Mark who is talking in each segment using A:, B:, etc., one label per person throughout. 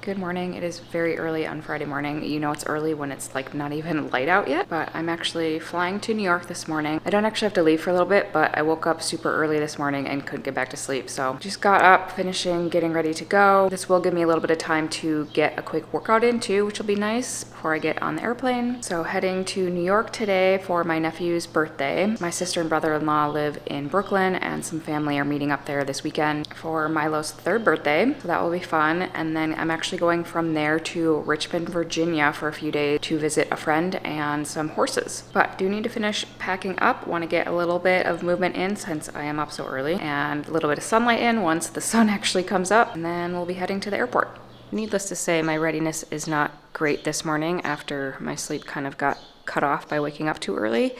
A: Good morning. It is very early on Friday morning. You know it's early when it's like not even light out yet, but I'm actually flying to New York this morning. I don't actually have to leave for a little bit, but I woke up super early this morning and couldn't get back to sleep. So just got up, finishing, getting ready to go. This will give me a little bit of time to get a quick workout in too, which will be nice before I get on the airplane. So heading to New York today for my nephew's birthday. My sister and brother-in-law live in Brooklyn and some family are meeting up there this weekend for Milo's third birthday. So that will be fun. And then I'm actually going from there to Richmond, Virginia for a few days to visit a friend and some horses. But do need to finish packing up. Want to get a little bit of movement in since I am up so early and a little bit of sunlight in once the sun actually comes up, and then we'll be heading to the airport. Needless to say, my readiness is not great this morning after my sleep kind of got cut off by waking up too early,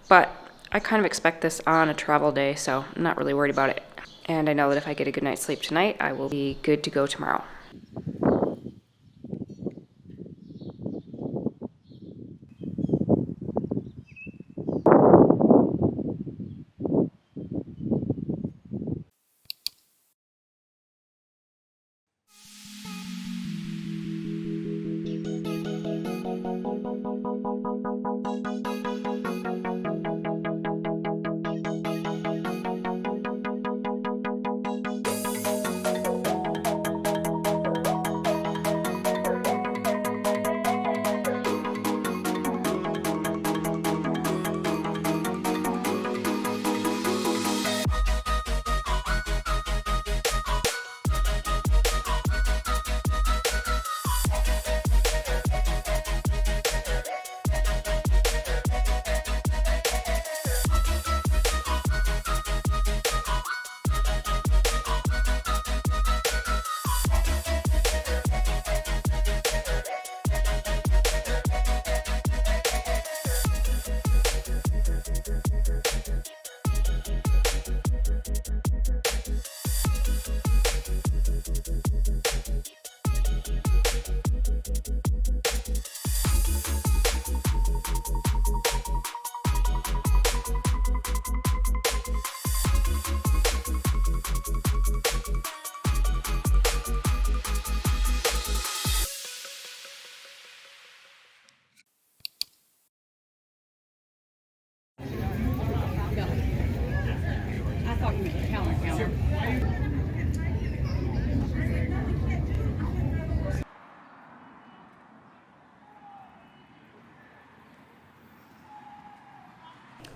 A: but I kind of expect this on a travel day, so I'm not really worried about it. And I know that if I get a good night's sleep tonight, I will be good to go tomorrow.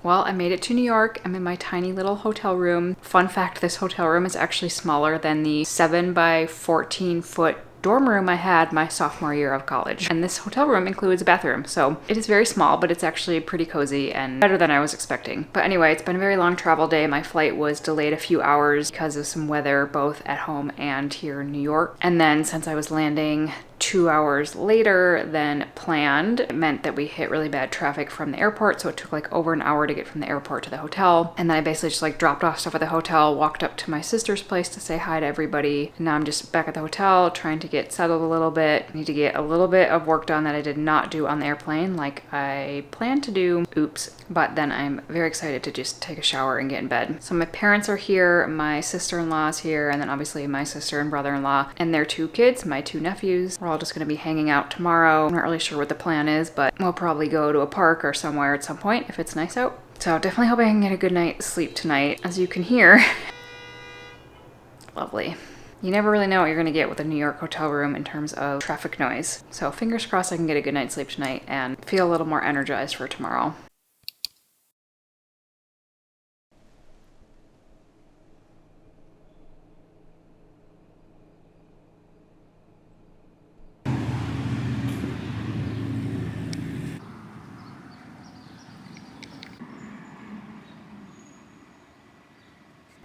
A: Well, I made it to New York. I'm in my tiny little hotel room. Fun fact, this hotel room is actually smaller than the 7 by 14 foot dorm room I had my sophomore year of college. And this hotel room includes a bathroom. So it is very small, but it's actually pretty cozy and better than I was expecting. But anyway, it's been a very long travel day. My flight was delayed a few hours because of some weather, both at home and here in New York. And then since I was landing 2 hours later than planned, it meant that we hit really bad traffic from the airport, so it took like over an hour to get from the airport to the hotel. And then I basically just like dropped off stuff at the hotel, walked up to my sister's place to say hi to everybody. And now I'm just back at the hotel trying to get settled a little bit. I need to get a little bit of work done that I did not do on the airplane like I planned to do. Oops. But then I'm very excited to just take a shower and get in bed. So my parents are here, my sister-in-law is here, and then obviously my sister and brother-in-law and their 2 kids, my 2 nephews. We're all just going to be hanging out tomorrow. I'm not really sure what the plan is, but we'll probably go to a park or somewhere at some point if it's nice out. So definitely hope I can get a good night's sleep tonight. As you can hear, lovely. You never really know what you're going to get with a New York hotel room in terms of traffic noise. So fingers crossed I can get a good night's sleep tonight and feel a little more energized for tomorrow.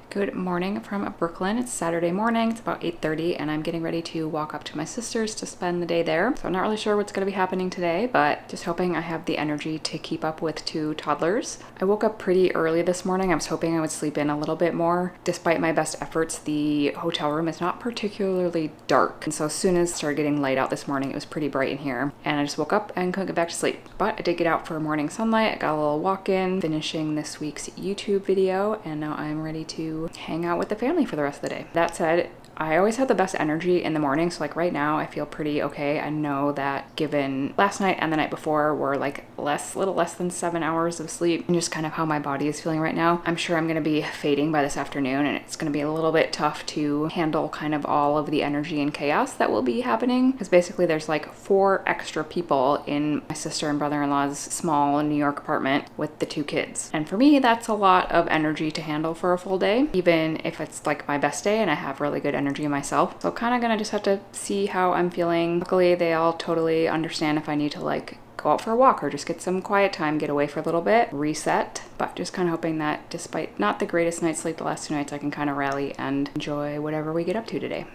A: Good morning from Brooklyn. It's Saturday morning. It's about 8:30 and I'm getting ready to walk up to my sister's to spend the day there. So I'm not really sure what's going to be happening today, but just hoping I have the energy to keep up with 2 toddlers. I woke up pretty early this morning. I was hoping I would sleep in a little bit more. Despite my best efforts, the hotel room is not particularly dark. And so as soon as it started getting light out this morning, it was pretty bright in here. And I just woke up and couldn't get back to sleep. But I did get out for morning sunlight. I got a little walk in, finishing this week's YouTube video, and now I'm ready to hang out with the family for the rest of the day. That said, I always have the best energy in the morning, so like right now I feel pretty okay. I know that given last night and the night before were like little less than 7 hours of sleep, and just kind of how my body is feeling right now, I'm sure I'm gonna be fading by this afternoon, and it's gonna be a little bit tough to handle kind of all of the energy and chaos that will be happening, because basically there's like 4 extra people in my sister and brother-in-law's small New York apartment with the 2 kids. And for me, that's a lot of energy to handle for a full day, even if it's like my best day and I have really good energy myself. So kind of gonna just have to see how I'm feeling. Luckily, they all totally understand if I need to like go out for a walk or just get some quiet time, get away for a little bit, reset. But just kind of hoping that despite not the greatest night's sleep the last 2 nights, I can kind of rally and enjoy whatever we get up to today.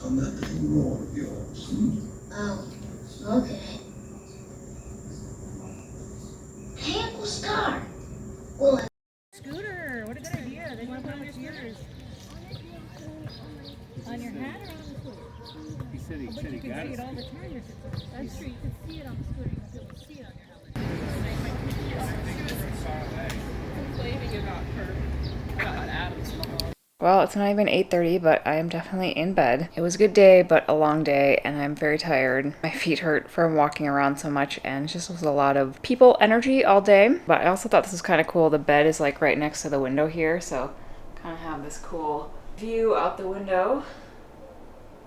B: On that little wall of yours.
C: Oh, okay. Hey, Uncle Scar. Well,
D: Scooter, what a good idea. They want to put on your yours. On your hat or on the scooter?
E: He said he got it.
D: You can see it all the time. That's true. You can see it on the scooter. You can be able to see it on your helmet. Complaining about her. About Adam's mom.
A: Well, it's not even 8:30, but I am definitely in bed. It was a good day, but a long day, and I'm very tired. My feet hurt from walking around so much, and it just was a lot of people energy all day. But I also thought this was kind of cool. The bed is like right next to the window here, so kind of have this cool view out the window.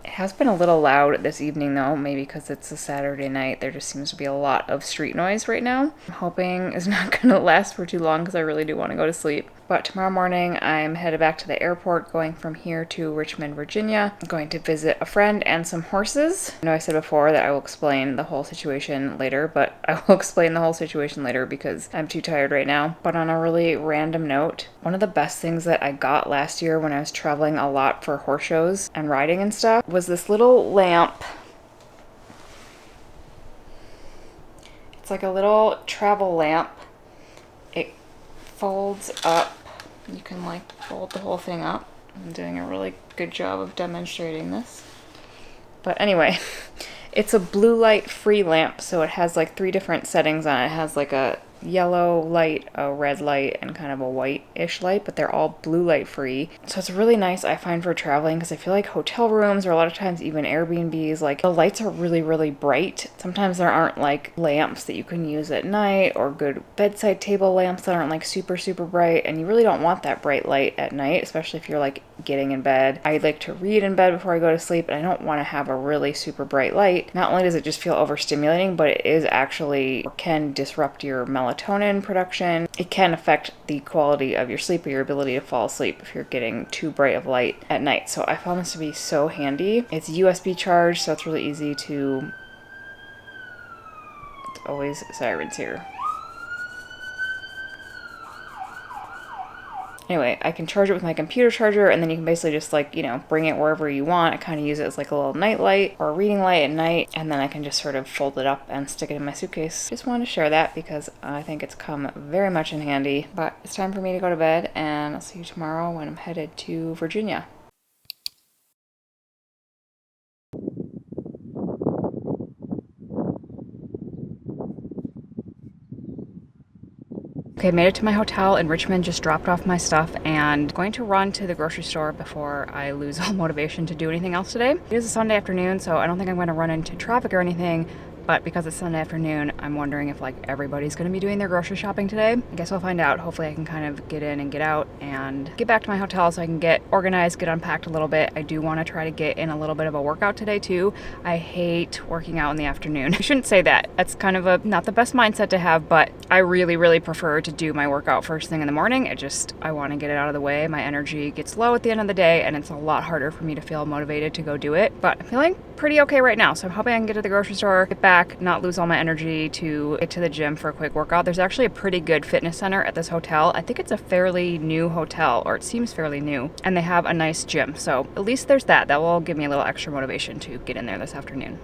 A: It has been a little loud this evening though, maybe because it's a Saturday night. There just seems to be a lot of street noise right now. I'm hoping it's not going to last for too long because I really do want to go to sleep. But tomorrow morning I'm headed back to the airport, going from here to Richmond, Virginia. I'm going to visit a friend and some horses. I know I said before that I will explain the whole situation later, but I will explain the whole situation later because I'm too tired right now. But on a really random note, one of the best things that I got last year when I was traveling a lot for horse shows and riding and stuff was this little lamp. It's like a little travel lamp. It folds up. You can like fold the whole thing up. I'm doing a really good job of demonstrating this. But anyway, it's a blue light free lamp, so it has like 3 different settings on it. It has like a yellow light, a red light, and kind of a white-ish light, but they're all blue light free. So it's really nice, I find, for traveling, because I feel like hotel rooms, or a lot of times even Airbnbs, like the lights are really, really bright. Sometimes there aren't like lamps that you can use at night, or good bedside table lamps that aren't like super, super bright, and you really don't want that bright light at night, especially if you're like getting in bed. I like to read in bed before I go to sleep, and I don't want to have a really super bright light. Not only does it just feel overstimulating, but it is actually, or can disrupt your melatonin production. It can affect the quality of your sleep or your ability to fall asleep if you're getting too bright of light at night. So I found this to be so handy. It's USB charged, so it's really easy to... It's always sirens here. Anyway, I can charge it with my computer charger, and then you can basically just like, you know, bring it wherever you want. I kind of use it as like a little night light or a reading light at night, and then I can just sort of fold it up and stick it in my suitcase. Just wanted to share that because I think it's come very much in handy. But it's time for me to go to bed, and I'll see you tomorrow when I'm headed to Virginia. Okay, made it to my hotel in Richmond, just dropped off my stuff, and going to run to the grocery store before I lose all motivation to do anything else today. It is a Sunday afternoon, so I don't think I'm going to run into traffic or anything, but because it's Sunday afternoon, I'm wondering if like everybody's going to be doing their grocery shopping today. I guess we'll find out. Hopefully I can kind of get in and get out and get back to my hotel so I can get organized, get unpacked a little bit. I do want to try to get in a little bit of a workout today too. I hate working out in the afternoon. I shouldn't say that. That's kind of not the best mindset to have, but I really, really prefer to do my workout first thing in the morning. I want to get it out of the way. My energy gets low at the end of the day, and it's a lot harder for me to feel motivated to go do it. But I'm feeling pretty okay right now, so I'm hoping I can get to the grocery store, get back, not lose all my energy to get to the gym for a quick workout. There's actually a pretty good fitness center at this hotel. I think it's a fairly new hotel, or it seems fairly new, and they have a nice gym. So at least there's that. That will give me a little extra motivation to get in there this afternoon.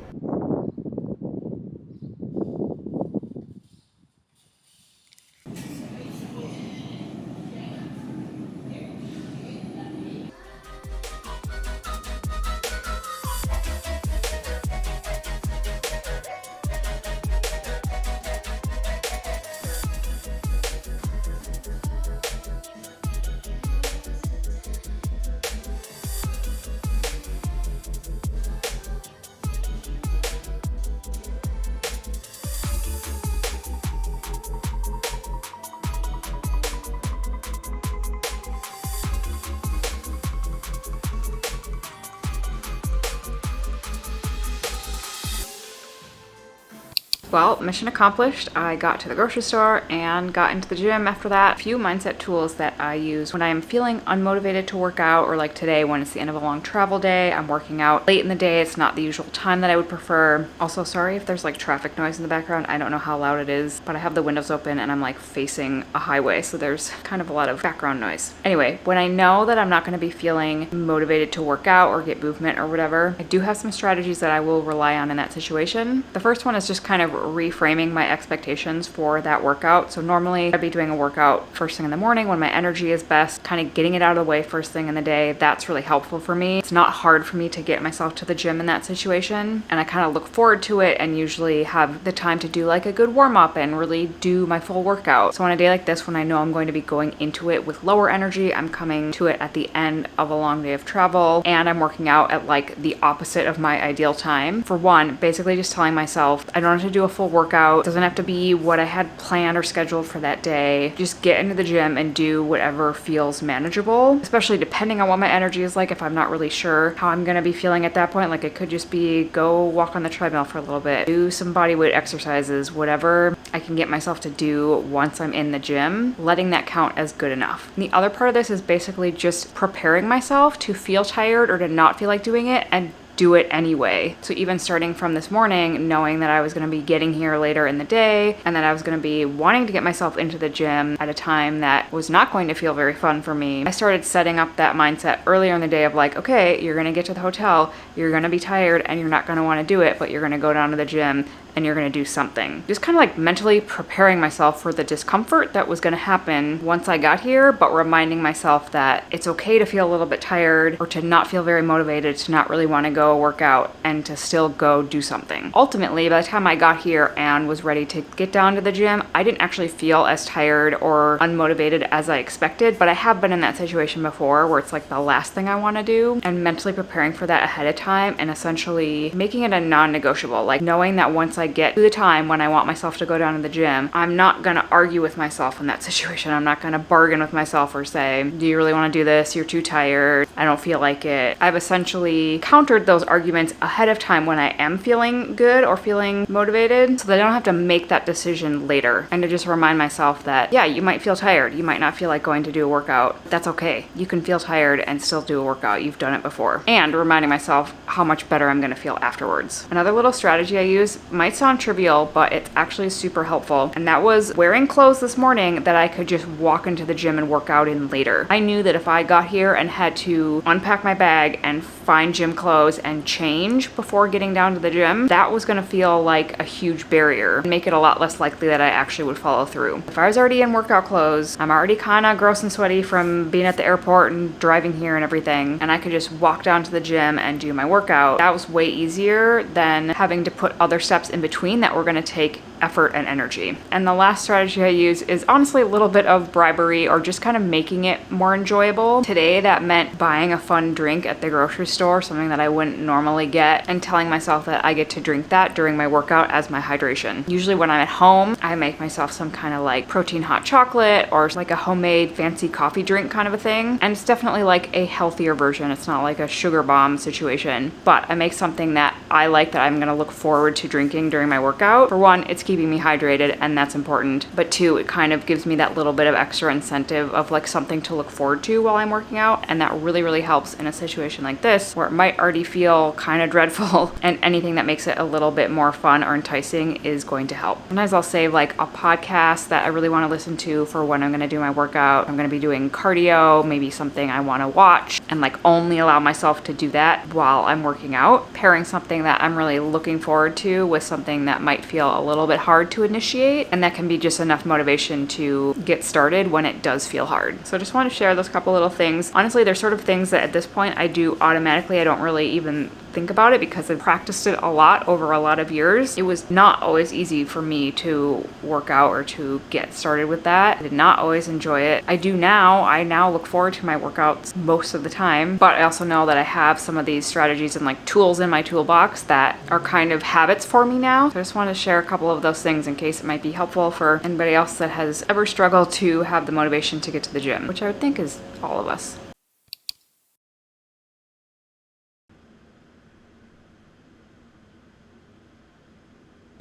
A: Well, mission accomplished. I got to the grocery store and got into the gym after that. A few mindset tools that I use when I am feeling unmotivated to work out, or like today when it's the end of a long travel day, I'm working out late in the day. It's not the usual time that I would prefer. Also, sorry if there's like traffic noise in the background. I don't know how loud it is, but I have the windows open and I'm like facing a highway, so there's kind of a lot of background noise. Anyway, when I know that I'm not going to be feeling motivated to work out or get movement or whatever, I do have some strategies that I will rely on in that situation. The first one is just kind of reframing my expectations for that workout. So normally I'd be doing a workout first thing in the morning when my energy is best, kind of getting it out of the way first thing in the day. That's really helpful for me. It's not hard for me to get myself to the gym in that situation, and I kind of look forward to it and usually have the time to do like a good warm up and really do my full workout. So on a day like this, when I know I'm going to be going into it with lower energy, I'm coming to it at the end of a long day of travel, and I'm working out at like the opposite of my ideal time. For one, basically just telling myself I don't have to do a full workout. It doesn't have to be what I had planned or scheduled for that day. Just get into the gym and do whatever feels manageable, especially depending on what my energy is like. If I'm not really sure how I'm going to be feeling at that point, like it could just be go walk on the treadmill for a little bit, do some body weight exercises, whatever I can get myself to do once I'm in the gym, letting that count as good enough. And the other part of this is basically just preparing myself to feel tired or to not feel like doing it and do it anyway. So even starting from this morning, knowing that I was going to be getting here later in the day and that I was going to be wanting to get myself into the gym at a time that was not going to feel very fun for me, I started setting up that mindset earlier in the day of like, okay, you're going to get to the hotel, you're going to be tired and you're not going to want to do it, but you're going to go down to the gym and you're going to do something. Just kind of like mentally preparing myself for the discomfort that was going to happen once I got here, but reminding myself that it's okay to feel a little bit tired or to not feel very motivated, to not really want to go work out, and to still go do something. Ultimately, by the time I got here and was ready to get down to the gym, I didn't actually feel as tired or unmotivated as I expected, but I have been in that situation before where it's like the last thing I want to do, and mentally preparing for that ahead of time and essentially making it a non-negotiable, like knowing that once I get to the time when I want myself to go down to the gym, I'm not going to argue with myself in that situation. I'm not going to bargain with myself or say, do you really want to do this? You're too tired. I don't feel like it. I've essentially countered those arguments ahead of time when I am feeling good or feeling motivated, so that I don't have to make that decision later, and to just remind myself that, yeah, you might feel tired. You might not feel like going to do a workout. That's okay. You can feel tired and still do a workout. You've done it before. And reminding myself how much better I'm going to feel afterwards. Another little strategy I use might sound trivial, but it's actually super helpful, and that was wearing clothes this morning that I could just walk into the gym and work out in later. I knew that if I got here and had to unpack my bag and find gym clothes and change before getting down to the gym, that was going to feel like a huge barrier and make it a lot less likely that I actually would follow through. If I was already in workout clothes, I'm already kind of gross and sweaty from being at the airport and driving here and everything, and I could just walk down to the gym and do my workout. That was way easier than having to put other steps in between that were going to take effort and energy. And the last strategy I use is honestly a little bit of bribery or just kind of making it more enjoyable. Today that meant buying a fun drink at the grocery store, something that I wouldn't normally get, and telling myself that I get to drink that during my workout as my hydration. Usually when I'm at home, I make myself some kind of like protein hot chocolate or like a homemade fancy coffee drink kind of a thing. And it's definitely like a healthier version. It's not like a sugar bomb situation, but I make something that I like, that I'm going to look forward to drinking during my workout. For one, it's keeping me hydrated, and that's important. But two, it kind of gives me that little bit of extra incentive of like something to look forward to while I'm working out. And that really, really helps in a situation like this where it might already feel kind of dreadful, and anything that makes it a little bit more fun or enticing is going to help. Sometimes I'll save like a podcast that I really want to listen to for when I'm going to do my workout. I'm going to be doing cardio, maybe something I want to watch, and like only allow myself to do that while I'm working out. Pairing something that I'm really looking forward to with something that might feel a little bit hard to initiate, and that can be just enough motivation to get started when it does feel hard. So I just want to share those couple little things. Honestly, they're sort of things that at this point I do automatically. I don't really even think about it because I've practiced it a lot over a lot of years. It was not always easy for me to work out or to get started with that. I did not always enjoy it. I do now. I now look forward to my workouts most of the time, but I also know that I have some of these strategies and like tools in my toolbox that are kind of habits for me now. So I just want to share a couple of those things in case it might be helpful for anybody else that has ever struggled to have the motivation to get to the gym, which I would think is all of us.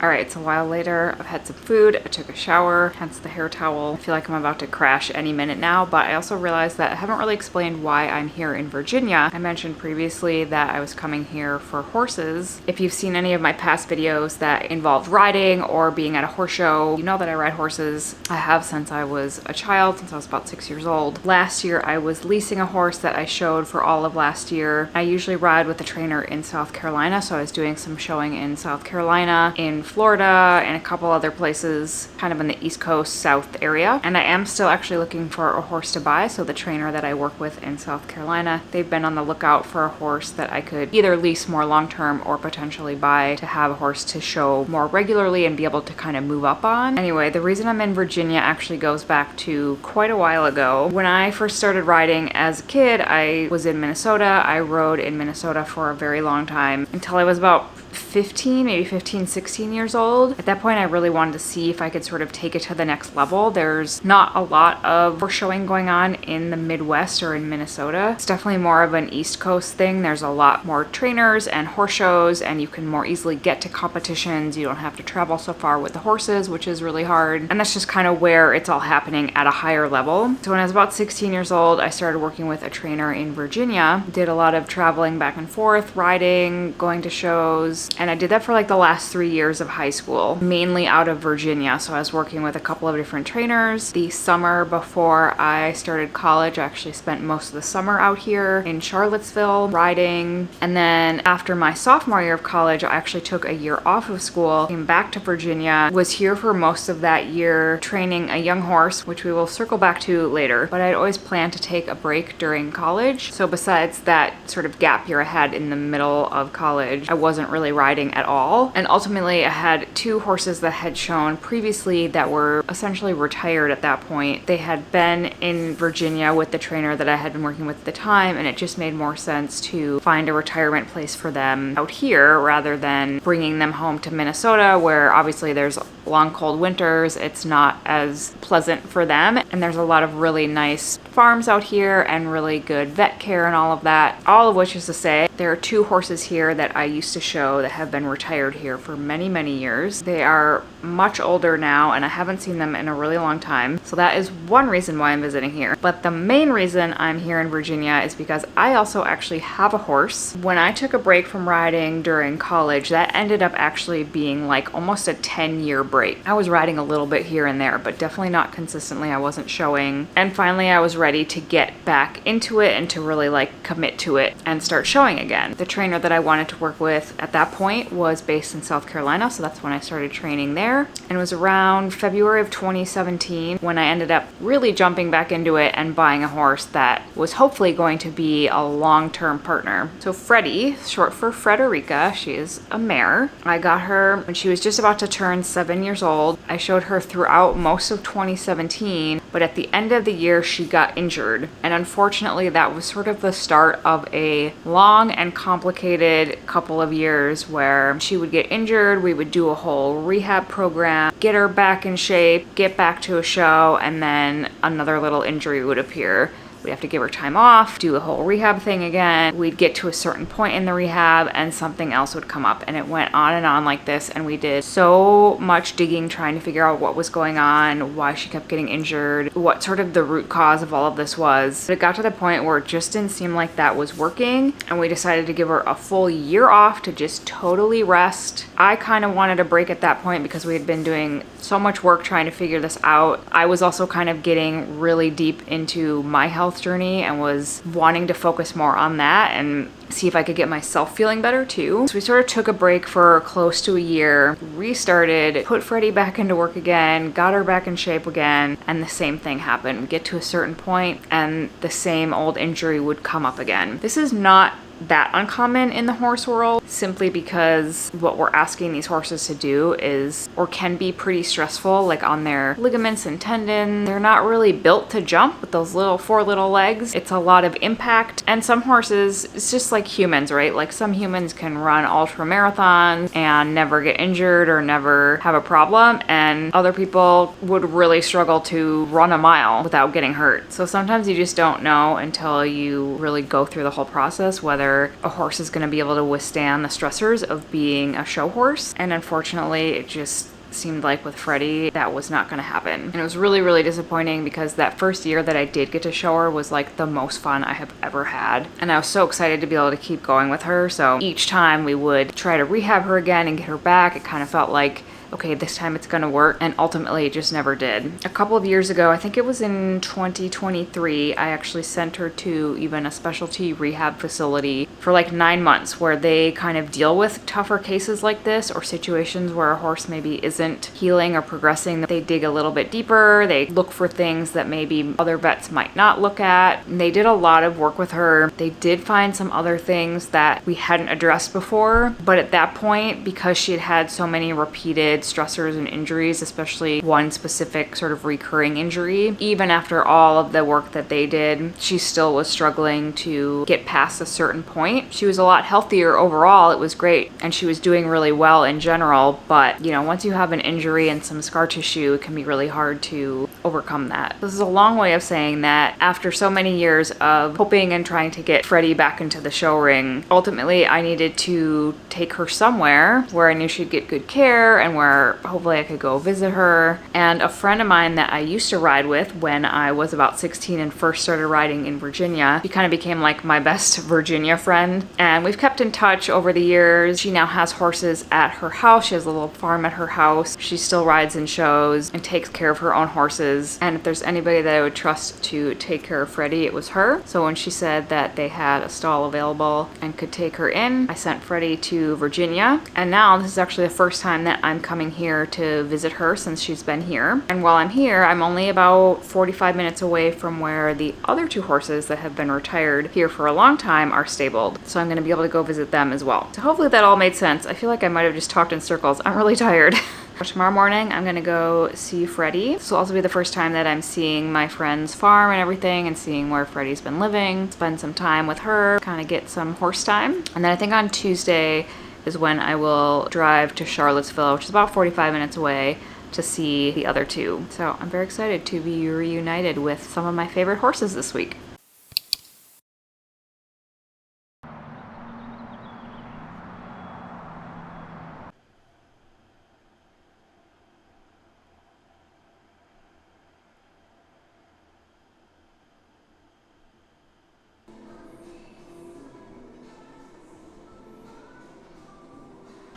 A: All right, it's a while later. I've had some food, I took a shower, hence the hair towel. I feel like I'm about to crash any minute now, but I also realized that I haven't really explained why I'm here in Virginia. I mentioned previously that I was coming here for horses. If you've seen any of my past videos that involved riding or being at a horse show, you know that I ride horses. I have since I was a child, since I was about 6 years old. Last year, I was leasing a horse that I showed for all of last year. I usually ride with a trainer in South Carolina, so I was doing some showing in South Carolina, in Florida, and a couple other places kind of in the East Coast South area. And I am still actually looking for a horse to buy, so the trainer that I work with in South Carolina, they've been on the lookout for a horse that I could either lease more long-term or potentially buy to have a horse to show more regularly and be able to kind of move up on. Anyway, the reason I'm in Virginia actually goes back to quite a while ago. When I first started riding as a kid, I was in Minnesota. I rode in Minnesota for a very long time until I was about 15, maybe 15, 16 years old. At that point, I really wanted to see if I could sort of take it to the next level. There's not a lot of horse showing going on in the Midwest or in Minnesota. It's definitely more of an East Coast thing. There's a lot more trainers and horse shows, and you can more easily get to competitions. You don't have to travel so far with the horses, which is really hard. And that's just kind of where it's all happening at a higher level. So when I was about 16 years old, I started working with a trainer in Virginia. Did a lot of traveling back and forth, riding, going to shows, and I did that for like the last 3 years of high school, mainly out of Virginia. So I was working with a couple of different trainers. The summer before I started college, I actually spent most of the summer out here in Charlottesville riding. And then after my sophomore year of college, I actually took a year off of school, came back to Virginia, was here for most of that year training a young horse, which we will circle back to later. But I'd always planned to take a break during college. So besides that sort of gap year I had in the middle of college, I wasn't really riding at all. And ultimately I had 2 horses that had shown previously that were essentially retired at that point. They had been in Virginia with the trainer that I had been working with at the time, and it just made more sense to find a retirement place for them out here rather than bringing them home to Minnesota, where obviously there's long cold winters. It's not as pleasant for them, and there's a lot of really nice farms out here and really good vet care and all of that. All of which is to say, there are 2 horses here that I used to show that have been retired here for many, many years. They are much older now, and I haven't seen them in a really long time. So that is one reason why I'm visiting here. But the main reason I'm here in Virginia is because I also actually have a horse. When I took a break from riding during college, that ended up actually being like almost a 10-year break. I was riding a little bit here and there, but definitely not consistently. I wasn't showing. And finally, I was ready to get back into it and to really like commit to it and start showing again. The trainer that I wanted to work with at that point was based in South Carolina, so that's when I started training there. And it was around February of 2017 when I ended up really jumping back into it and buying a horse that was hopefully going to be a long-term partner. So Freddie, short for Frederica, she is a mare. I got her when she was just about to turn 7 years old. I showed her throughout most of 2017, but at the end of the year she got injured. And unfortunately that was sort of the start of a long and complicated couple of years where she would get injured, we would do a whole rehab program, get her back in shape, get back to a show, and then another little injury would appear. We'd have to give her time off, do the whole rehab thing again. We'd get to a certain point in the rehab and something else would come up, and it went on and on like this. And we did so much digging trying to figure out what was going on, why she kept getting injured, what sort of the root cause of all of this was. But it got to the point where it just didn't seem like that was working, and we decided to give her a full year off to just totally rest. I kind of wanted a break at that point because we had been doing so much work trying to figure this out. I was also kind of getting really deep into my health journey and was wanting to focus more on that and see if I could get myself feeling better too. So we sort of took a break for close to a year, restarted, put Freddie back into work again, got her back in shape again, and the same thing happened. We get to a certain point and the same old injury would come up again. This is not that uncommon in the horse world, simply because what we're asking these horses to do is, or can be, pretty stressful, like on their ligaments and tendons. They're not really built to jump with those little 4 little legs. It's a lot of impact. And some horses, it's just like humans, right? Like some humans can run ultra marathons and never get injured or never have a problem, and other people would really struggle to run a mile without getting hurt. So sometimes you just don't know until you really go through the whole process whether a horse is going to be able to withstand the stressors of being a show horse. And unfortunately, it just seemed like with Freddie that was not going to happen. And it was really, really disappointing because that first year that I did get to show her was like the most fun I have ever had. And I was so excited to be able to keep going with her. So each time we would try to rehab her again and get her back, it kind of felt like, okay, this time it's gonna work, and ultimately it just never did. A couple of years ago, I think it was in 2023, I actually sent her to even a specialty rehab facility for like 9 months where they kind of deal with tougher cases like this or situations where a horse maybe isn't healing or progressing. They dig a little bit deeper, they look for things that maybe other vets might not look at. And they did a lot of work with her. They did find some other things that we hadn't addressed before, but at that point, because she had had so many repeated stressors and injuries, especially one specific sort of recurring injury, even after all of the work that they did, she still was struggling to get past a certain point. She was a lot healthier overall. It was great. And she was doing really well in general. But, you know, once you have an injury and some scar tissue, it can be really hard to overcome that. This is a long way of saying that after so many years of hoping and trying to get Freddie back into the show ring, ultimately I needed to take her somewhere where I knew she'd get good care and where hopefully I could go visit her. And a friend of mine that I used to ride with when I was about 16 and first started riding in Virginia, she kind of became like my best Virginia friend. And we've kept in touch over the years. She now has horses at her house. She has a little farm at her house. She still rides in shows and takes care of her own horses. And if there's anybody that I would trust to take care of Freddie, it was her. So when she said that they had a stall available and could take her in, I sent Freddie to Virginia. And now this is actually the first time that I'm coming here to visit her since she's been here. And while I'm here, I'm only about 45 minutes away from where the other two horses that have been retired here for a long time are stabled. So I'm going to be able to go visit them as well. So hopefully that all made sense. I feel like I might have just talked in circles. I'm really tired. Tomorrow morning, I'm gonna go see Freddie. This will also be the first time that I'm seeing my friend's farm and everything and seeing where Freddie's been living, spend some time with her, kind of get some horse time. And then I think on Tuesday is when I will drive to Charlottesville, which is about 45 minutes away, to see the other two. So I'm very excited to be reunited with some of my favorite horses this week.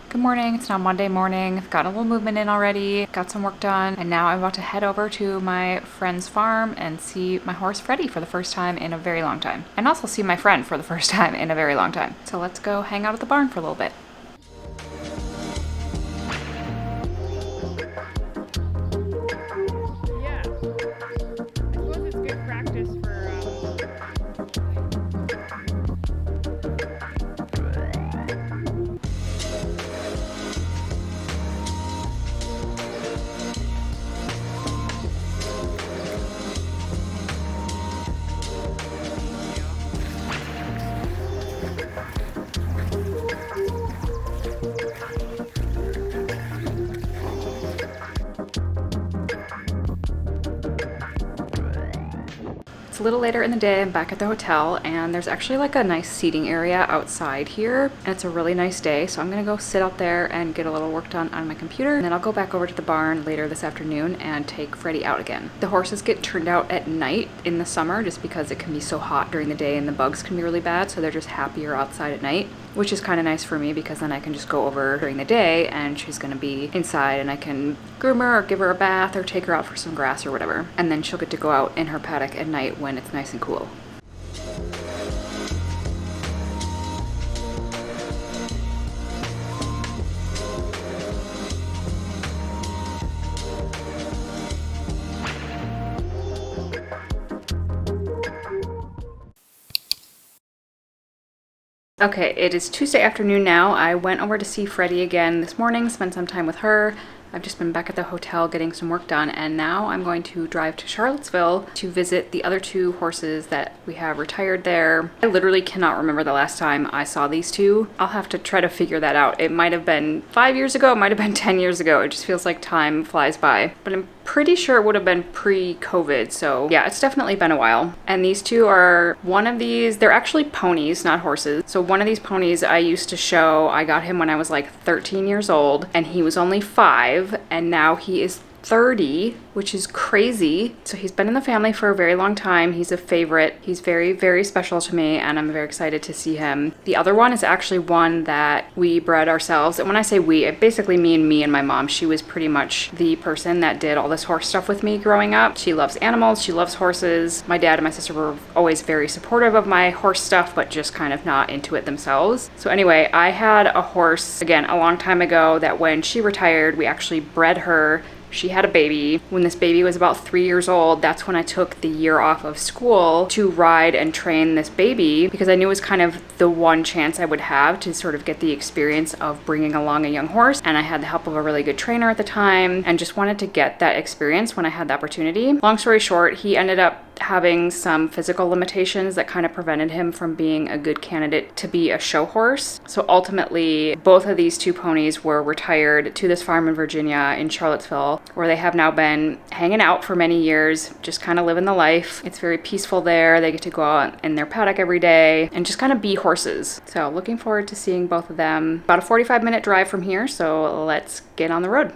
A: Good morning, it's now Monday morning. I've got a little movement in already, got some work done, and now I'm about to head over to my friend's farm and see my horse Freddie for the first time in a very long time. And also see my friend for the first time in a very long time. So let's go hang out at the barn for a little bit.
D: Yeah. I suppose it's good practice for
A: It's a little later in the day, I'm back at the hotel, and there's actually like a nice seating area outside here, and it's a really nice day, so I'm gonna go sit out there and get a little work done on my computer, and then I'll go back over to the barn later this afternoon and take Freddie out again. The horses get turned out at night in the summer just because it can be so hot during the day and the bugs can be really bad, so they're just happier outside at night, which is kind of nice for me because then I can just go over during the day and she's gonna be inside and I can groom her or give her a bath or take her out for some grass or whatever, and then she'll get to go out in her paddock at night when it's nice and cool. Okay, it is Tuesday afternoon now. I went over to see Freddie again this morning, spent some time with her. I've just been back at the hotel getting some work done, and now I'm going to drive to Charlottesville to visit the other two horses that we have retired there. I literally cannot remember the last time I saw these two. I'll have to try to figure that out. It might have been 5 years ago, it might have been 10 years ago. It just feels like time flies by. But I'm pretty sure it would have been pre-COVID. So yeah, it's definitely been a while. And these two are, one of these, they're actually ponies, not horses. So one of these ponies I used to show, I got him when I was like 13 years old and he was only 5, and now he is 30, which is crazy. So he's been in the family for a very long time. He's a favorite. He's very, very special to me, and I'm very excited to see him. The other one is actually one that we bred ourselves. And when I say we, it basically me and my mom. She was pretty much the person that did all this horse stuff with me growing up. She loves animals. She loves horses. My dad and my sister were always very supportive of my horse stuff, but just kind of not into it themselves. So anyway, I had a horse, again, a long time ago, that when she retired, we actually bred her. She had a baby. When this baby was about 3 years old, that's when I took the year off of school to ride and train this baby, because I knew it was kind of the one chance I would have to sort of get the experience of bringing along a young horse. And I had the help of a really good trainer at the time and just wanted to get that experience when I had the opportunity. Long story short, he ended up having some physical limitations that kind of prevented him from being a good candidate to be a show horse. So ultimately, both of these two ponies were retired to this farm in Virginia, in Charlottesville, where they have now been hanging out for many years, just kind of living the life. It's very peaceful there. They get to go out in their paddock every day and just kind of be horses. So looking forward to seeing both of them. About a 45-minute drive from here, so let's get on the road.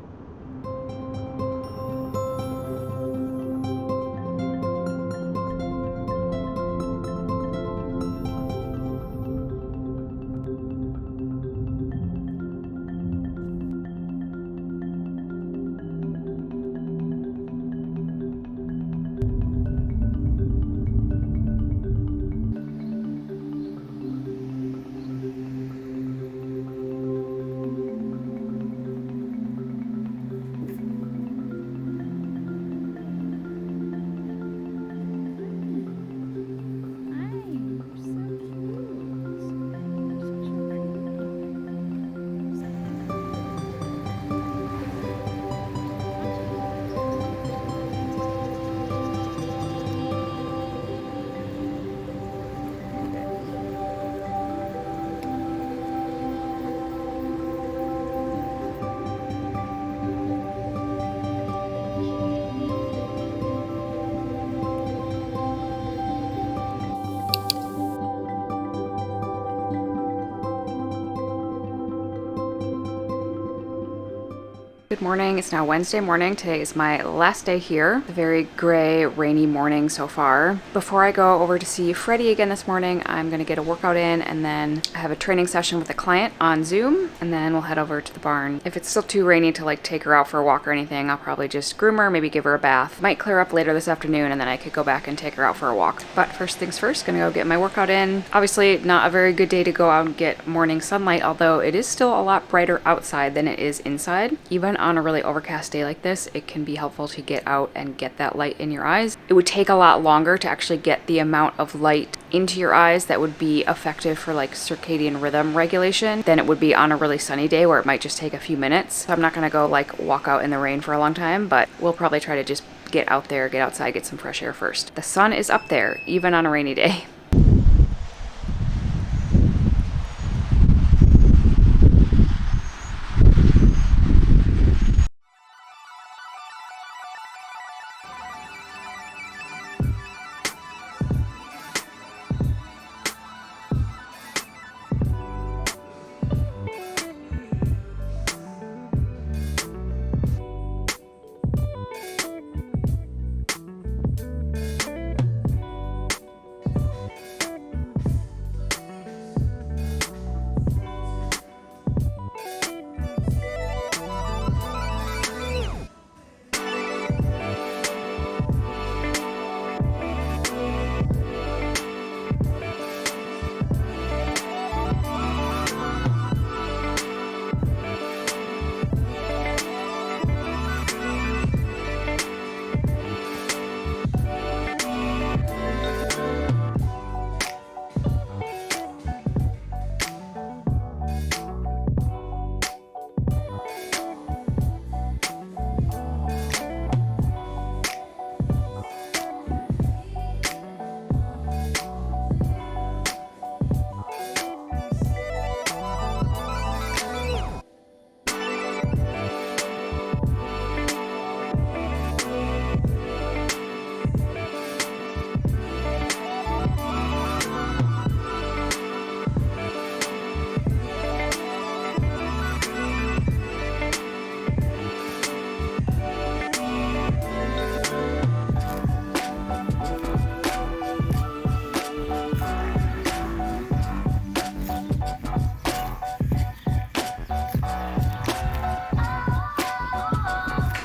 A: Good morning. It's now Wednesday morning. Today is my last day here. A very gray, rainy morning so far. Before I go over to see Freddie again this morning, I'm going to get a workout in, and then I have a training session with a client on Zoom, and then we'll head over to the barn. If it's still too rainy to like take her out for a walk or anything, I'll probably just groom her, maybe give her a bath. Might clear up later this afternoon, and then I could go back and take her out for a walk. But first things first, gonna go get my workout in. Obviously not a very good day to go out and get morning sunlight, although it is still a lot brighter outside than it is inside. Even on a really overcast day like this, it can be helpful to get out and get that light in your eyes. It would take a lot longer to actually get the amount of light into your eyes that would be effective for like circadian rhythm regulation than it would be on a really sunny day where it might just take a few minutes. So I'm not gonna go like walk out in the rain for a long time, but we'll probably try to just get out there, get outside, get some fresh air first. The sun is up there, even on a rainy day.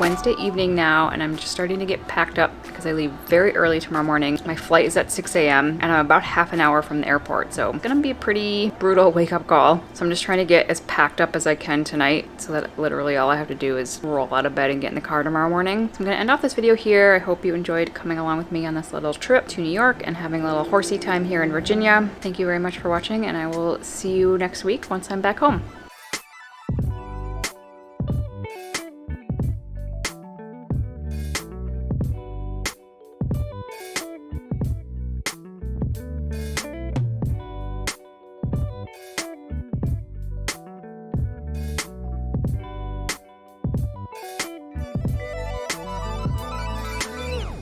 A: Wednesday evening now, and I'm just starting to get packed up because I leave very early tomorrow morning. My flight is at 6 a.m. and I'm about half an hour from the airport, so it's gonna be a pretty brutal wake up call. So I'm just trying to get as packed up as I can tonight so that literally all I have to do is roll out of bed and get in the car tomorrow morning. So I'm gonna end off this video here. I hope you enjoyed coming along with me on this little trip to New York and having a little horsey time here in Virginia. Thank you very much for watching, and I will see you next week once I'm back home.